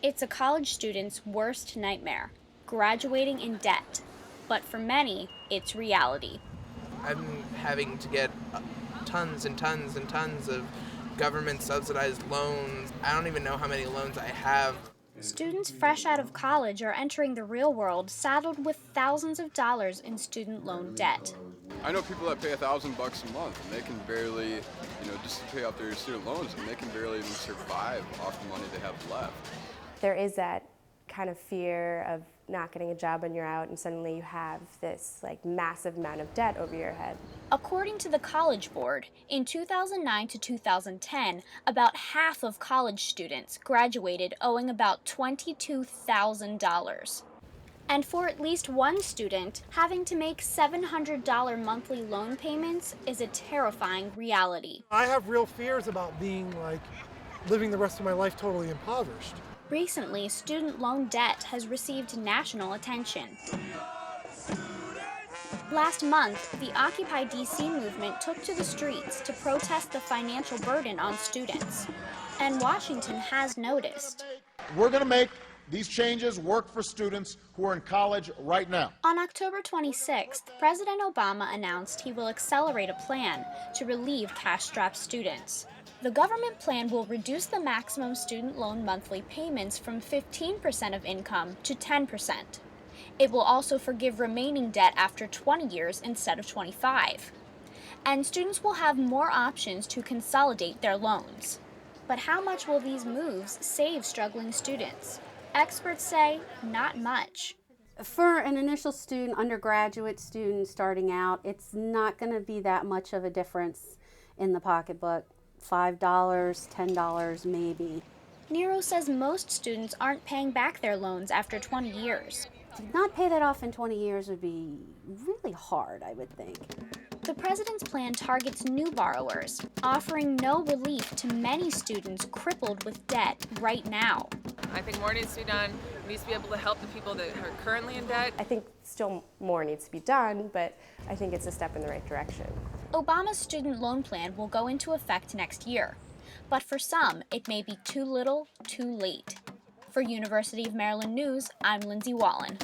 It's a college student's worst nightmare, graduating in debt. But for many, it's reality. I'm having to get tons and tons and tons of government subsidized loans. I don't even know how many loans I have. Students fresh out of college are entering the real world saddled with thousands of dollars in student loan debt. I know people that pay $1,000 a month and they can barely, just to pay off their student loans, and they can barely even survive off the money they have left. There is that kind of fear of not getting a job when you're out and suddenly you have this massive amount of debt over your head. According to the College Board, in 2009 to 2010, about half of college students graduated owing about $22,000. And for at least one student, having to make $700 monthly loan payments is a terrifying reality. I have real fears about living the rest of my life totally impoverished. Recently, student loan debt has received national attention. Last month, the Occupy DC movement took to the streets to protest the financial burden on students. And Washington has noticed. We're going to make these changes work for students who are in college right now. On October 26th, President Obama announced he will accelerate a plan to relieve cash-strapped students. The government plan will reduce the maximum student loan monthly payments from 15% of income to 10%. It will also forgive remaining debt after 20 years instead of 25. And students will have more options to consolidate their loans. But how much will these moves save struggling students? Experts say not much. For an initial student, undergraduate student starting out, it's not going to be that much of a difference in the pocketbook. $5, $10 maybe. Nero says most students aren't paying back their loans after 20 years. To not pay that off in 20 years would be really hard, I would think. The president's plan targets new borrowers, offering no relief to many students crippled with debt right now. I think more needs to be done. We need to be able to help the people that are currently in debt. I think still more needs to be done, but I think it's a step in the right direction. Obama's student loan plan will go into effect next year, but for some, it may be too little, too late. For University of Maryland News, I'm Lindsay Wallen.